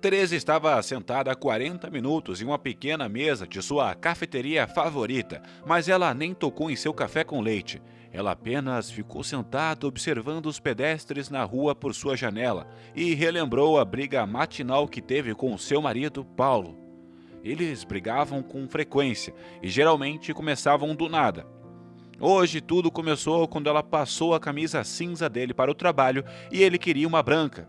Teresa estava sentada há 40 minutos em uma pequena mesa de sua cafeteria favorita, mas ela nem tocou em seu café com leite. Ela apenas ficou sentada observando os pedestres na rua por sua janela e relembrou a briga matinal que teve com seu marido, Paulo. Eles brigavam com frequência e geralmente começavam do nada. Hoje tudo começou quando ela passou a camisa cinza dele para o trabalho e ele queria uma branca.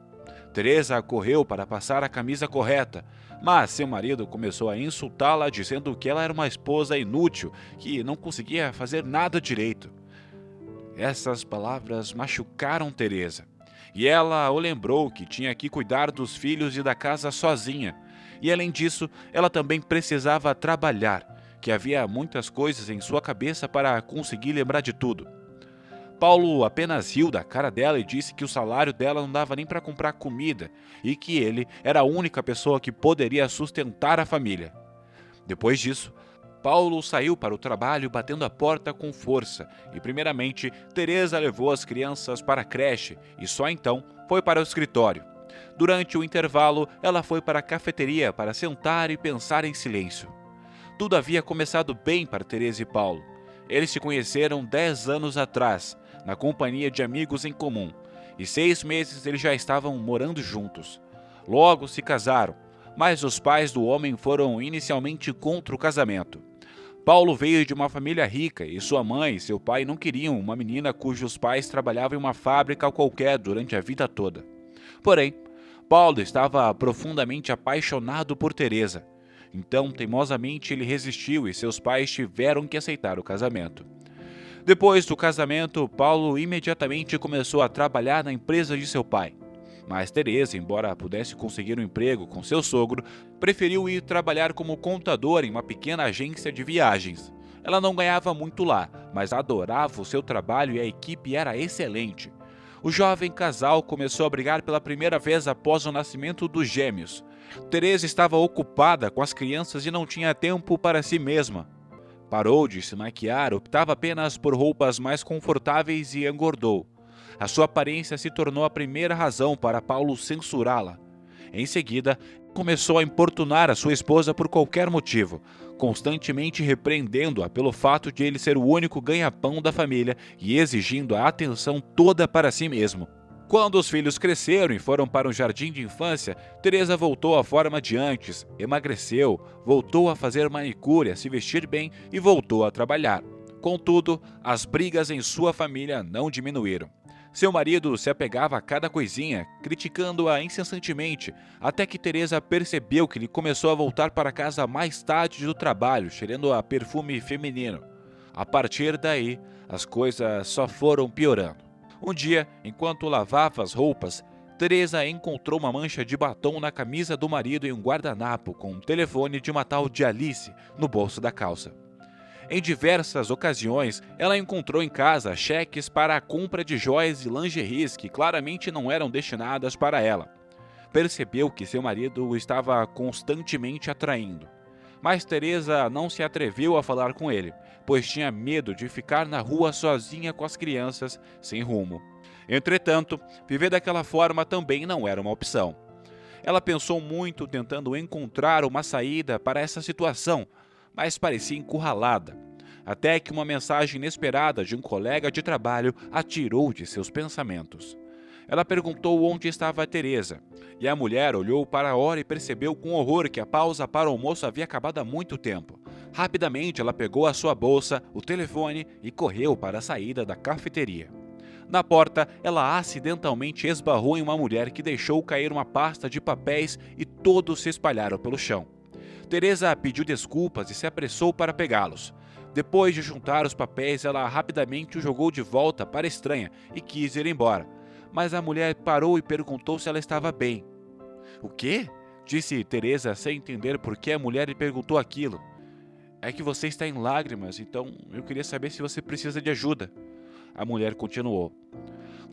Teresa correu para passar a camisa correta, mas seu marido começou a insultá-la dizendo que ela era uma esposa inútil, que não conseguia fazer nada direito. Essas palavras machucaram Teresa, e ela o lembrou que tinha que cuidar dos filhos e da casa sozinha. E além disso, ela também precisava trabalhar, que havia muitas coisas em sua cabeça para conseguir lembrar de tudo. Paulo apenas riu da cara dela e disse que o salário dela não dava nem para comprar comida e que ele era a única pessoa que poderia sustentar a família. Depois disso, Paulo saiu para o trabalho batendo a porta com força e, primeiramente, Teresa levou as crianças para a creche e só então foi para o escritório. Durante o intervalo, ela foi para a cafeteria para sentar e pensar em silêncio. Tudo havia começado bem para Teresa e Paulo. Eles se conheceram 10 anos atrás, na companhia de amigos em comum, e 6 meses eles já estavam morando juntos. Logo se casaram, mas os pais do homem foram inicialmente contra o casamento. Paulo veio de uma família rica e sua mãe e seu pai não queriam uma menina cujos pais trabalhavam em uma fábrica qualquer durante a vida toda. Porém, Paulo estava profundamente apaixonado por Teresa. Então, teimosamente, ele resistiu e seus pais tiveram que aceitar o casamento. Depois do casamento, Paulo imediatamente começou a trabalhar na empresa de seu pai. Mas Teresa, embora pudesse conseguir um emprego com seu sogro, preferiu ir trabalhar como contador em uma pequena agência de viagens. Ela não ganhava muito lá, mas adorava o seu trabalho e a equipe era excelente. O jovem casal começou a brigar pela primeira vez após o nascimento dos gêmeos. Teresa estava ocupada com as crianças e não tinha tempo para si mesma. Parou de se maquiar, optava apenas por roupas mais confortáveis e engordou. A sua aparência se tornou a primeira razão para Paulo censurá-la. Em seguida, começou a importunar a sua esposa por qualquer motivo, constantemente repreendendo-a pelo fato de ele ser o único ganha-pão da família e exigindo a atenção toda para si mesmo. Quando os filhos cresceram e foram para um jardim de infância, Teresa voltou à forma de antes, emagreceu, voltou a fazer manicure, a se vestir bem e voltou a trabalhar. Contudo, as brigas em sua família não diminuíram. Seu marido se apegava a cada coisinha, criticando-a incessantemente, até que Teresa percebeu que ele começou a voltar para casa mais tarde do trabalho, cheirando a perfume feminino. A partir daí, as coisas só foram piorando. Um dia, enquanto lavava as roupas, Teresa encontrou uma mancha de batom na camisa do marido e um guardanapo com um telefone de uma tal de Alice no bolso da calça. Em diversas ocasiões, ela encontrou em casa cheques para a compra de joias e lingeries que claramente não eram destinadas para ela. Percebeu que seu marido o estava constantemente atraindo. Mas Teresa não se atreveu a falar com ele, pois tinha medo de ficar na rua sozinha com as crianças, sem rumo. Entretanto, viver daquela forma também não era uma opção. Ela pensou muito tentando encontrar uma saída para essa situação, mas parecia encurralada, até que uma mensagem inesperada de um colega de trabalho a tirou de seus pensamentos. Ela perguntou onde estava a Teresa, e a mulher olhou para a hora e percebeu com horror que a pausa para o almoço havia acabado há muito tempo. Rapidamente ela pegou a sua bolsa, o telefone e correu para a saída da cafeteria. Na porta, ela acidentalmente esbarrou em uma mulher que deixou cair uma pasta de papéis e todos se espalharam pelo chão. Teresa pediu desculpas e se apressou para pegá-los. Depois de juntar os papéis, ela rapidamente o jogou de volta para a estranha e quis ir embora. Mas a mulher parou e perguntou se ela estava bem. "O quê?" disse Teresa sem entender por que a mulher lhe perguntou aquilo. "É que você está em lágrimas, então eu queria saber se você precisa de ajuda." A mulher continuou.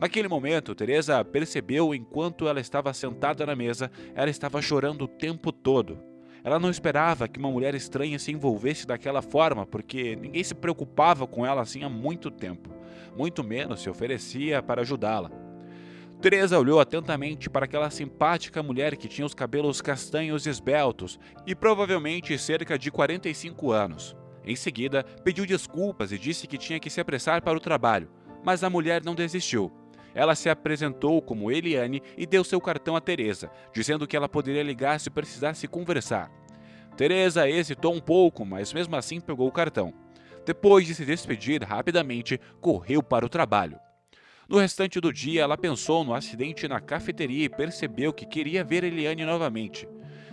Naquele momento, Teresa percebeu enquanto ela estava sentada na mesa, ela estava chorando o tempo todo. Ela não esperava que uma mulher estranha se envolvesse daquela forma, porque ninguém se preocupava com ela assim há muito tempo, muito menos se oferecia para ajudá-la. Teresa olhou atentamente para aquela simpática mulher que tinha os cabelos castanhos esbeltos e provavelmente cerca de 45 anos. Em seguida, pediu desculpas e disse que tinha que se apressar para o trabalho, mas a mulher não desistiu. Ela se apresentou como Eliane e deu seu cartão a Teresa, dizendo que ela poderia ligar se precisasse conversar. Teresa hesitou um pouco, mas mesmo assim pegou o cartão. Depois de se despedir rapidamente, correu para o trabalho. No restante do dia, ela pensou no acidente na cafeteria e percebeu que queria ver Eliane novamente.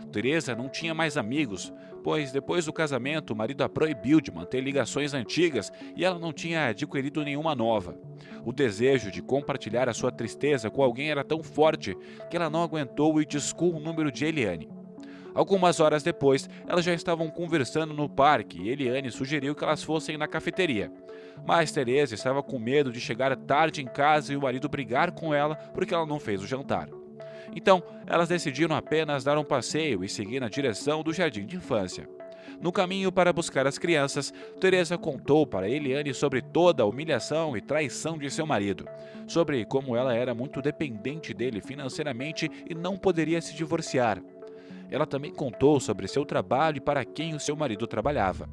Teresa não tinha mais amigos, pois depois do casamento o marido a proibiu de manter ligações antigas e ela não tinha adquirido nenhuma nova. O desejo de compartilhar a sua tristeza com alguém era tão forte que ela não aguentou e discou o número de Eliane. Algumas horas depois, elas já estavam conversando no parque e Eliane sugeriu que elas fossem na cafeteria. Mas Teresa estava com medo de chegar tarde em casa e o marido brigar com ela porque ela não fez o jantar. Então, elas decidiram apenas dar um passeio e seguir na direção do jardim de infância. No caminho para buscar as crianças, Teresa contou para Eliane sobre toda a humilhação e traição de seu marido, sobre como ela era muito dependente dele financeiramente e não poderia se divorciar. Ela também contou sobre seu trabalho e para quem o seu marido trabalhava.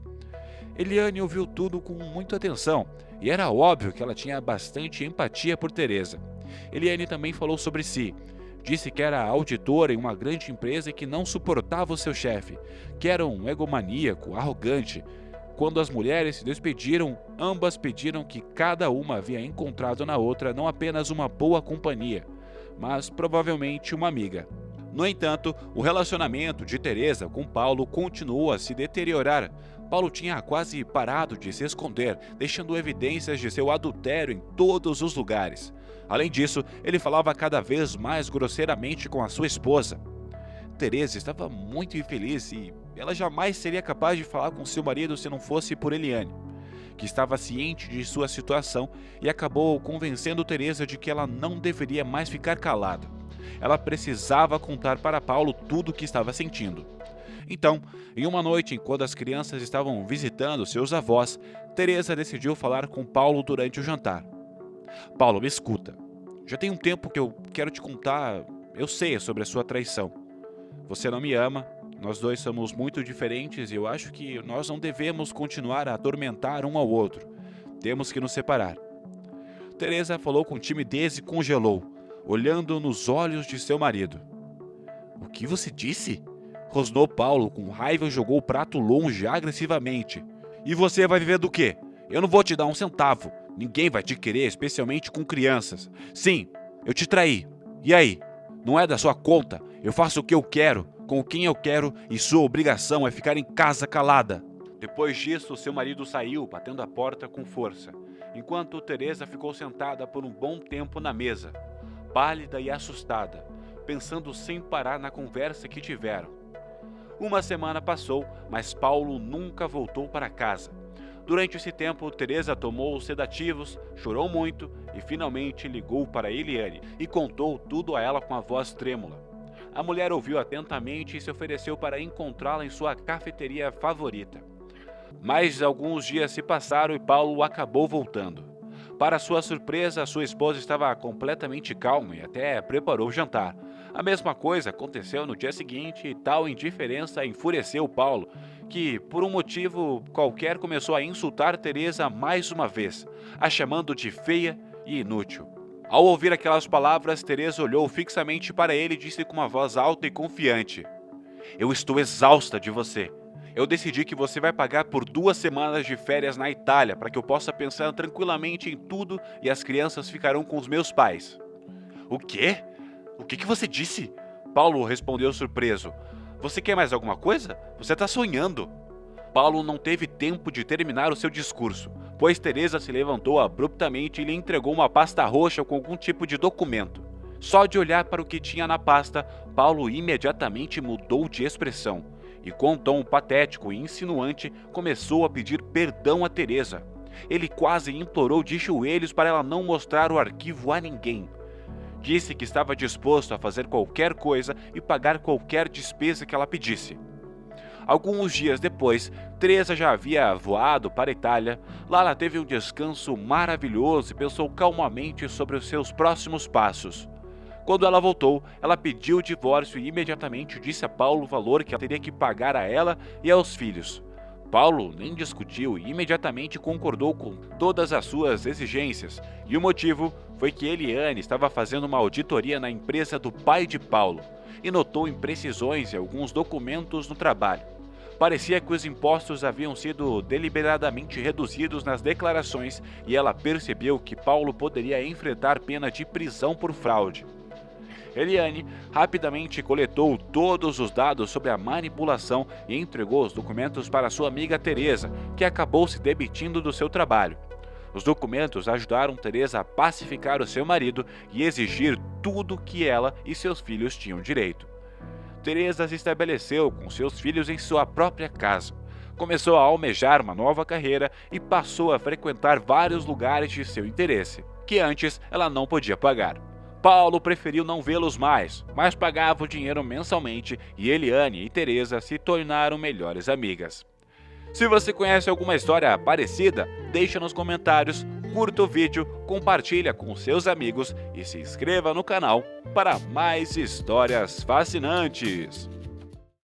Eliane ouviu tudo com muita atenção e era óbvio que ela tinha bastante empatia por Teresa. Eliane também falou sobre si. Disse que era auditora em uma grande empresa e que não suportava o seu chefe, que era um egomaníaco, arrogante. Quando as mulheres se despediram, ambas pediram que cada uma havia encontrado na outra não apenas uma boa companhia, mas provavelmente uma amiga. No entanto, o relacionamento de Teresa com Paulo continuou a se deteriorar. Paulo tinha quase parado de se esconder, deixando evidências de seu adultério em todos os lugares. Além disso, ele falava cada vez mais grosseiramente com a sua esposa. Teresa estava muito infeliz e ela jamais seria capaz de falar com seu marido se não fosse por Eliane, que estava ciente de sua situação e acabou convencendo Teresa de que ela não deveria mais ficar calada. Ela precisava contar para Paulo tudo o que estava sentindo. Então, em uma noite, enquanto as crianças estavam visitando seus avós, Teresa decidiu falar com Paulo durante o jantar. Paulo, me escuta. Já tem um tempo que eu quero te contar, eu sei sobre a sua traição. Você não me ama, nós dois somos muito diferentes e eu acho que nós não devemos continuar a atormentar um ao outro. Temos que nos separar. Teresa falou com timidez e congelou, olhando nos olhos de seu marido. O que você disse? Rosnou Paulo com raiva e jogou o prato longe agressivamente. E você vai viver do quê? Eu não vou te dar um centavo. Ninguém vai te querer, especialmente com crianças. Sim, eu te traí. E aí? Não é da sua conta. Eu faço o que eu quero, com quem eu quero e sua obrigação é ficar em casa calada. Depois disso, seu marido saiu, batendo a porta com força, enquanto Teresa ficou sentada por um bom tempo na mesa, pálida e assustada, pensando sem parar na conversa que tiveram. Uma semana passou, mas Paulo nunca voltou para casa. Durante esse tempo, Teresa tomou os sedativos, chorou muito e finalmente ligou para Eliane e contou tudo a ela com a voz trêmula. A mulher ouviu atentamente e se ofereceu para encontrá-la em sua cafeteria favorita. Mas alguns dias se passaram e Paulo acabou voltando. Para sua surpresa, sua esposa estava completamente calma e até preparou o jantar. A mesma coisa aconteceu no dia seguinte e tal indiferença enfureceu Paulo, que, por um motivo qualquer, começou a insultar Teresa mais uma vez, a chamando de feia e inútil. Ao ouvir aquelas palavras, Teresa olhou fixamente para ele e disse com uma voz alta e confiante: Eu estou exausta de você. Eu decidi que você vai pagar por 2 semanas de férias na Itália para que eu possa pensar tranquilamente em tudo e as crianças ficarão com os meus pais. O quê? O que você disse? Paulo respondeu surpreso. Você quer mais alguma coisa? Você está sonhando. Paulo não teve tempo de terminar o seu discurso, pois Teresa se levantou abruptamente e lhe entregou uma pasta roxa com algum tipo de documento. Só de olhar para o que tinha na pasta, Paulo imediatamente mudou de expressão e, com um tom patético e insinuante, começou a pedir perdão a Teresa. Ele quase implorou de joelhos para ela não mostrar o arquivo a ninguém. Disse que estava disposto a fazer qualquer coisa e pagar qualquer despesa que ela pedisse. Alguns dias depois, Teresa já havia voado para a Itália. Lá ela teve um descanso maravilhoso e pensou calmamente sobre os seus próximos passos. Quando ela voltou, ela pediu o divórcio e imediatamente disse a Paulo o valor que ela teria que pagar a ela e aos filhos. Paulo nem discutiu e imediatamente concordou com todas as suas exigências, e o motivo foi que Eliane estava fazendo uma auditoria na empresa do pai de Paulo e notou imprecisões em alguns documentos no trabalho. Parecia que os impostos haviam sido deliberadamente reduzidos nas declarações e ela percebeu que Paulo poderia enfrentar pena de prisão por fraude. Eliane rapidamente coletou todos os dados sobre a manipulação e entregou os documentos para sua amiga Teresa, que acabou se demitindo do seu trabalho. Os documentos ajudaram Teresa a pacificar o seu marido e exigir tudo que ela e seus filhos tinham direito. Teresa se estabeleceu com seus filhos em sua própria casa. Começou a almejar uma nova carreira e passou a frequentar vários lugares de seu interesse, que antes ela não podia pagar. Paulo preferiu não vê-los mais, mas pagava o dinheiro mensalmente e Eliane e Teresa se tornaram melhores amigas. Se você conhece alguma história parecida, deixa nos comentários, curta o vídeo, compartilha com seus amigos e se inscreva no canal para mais histórias fascinantes.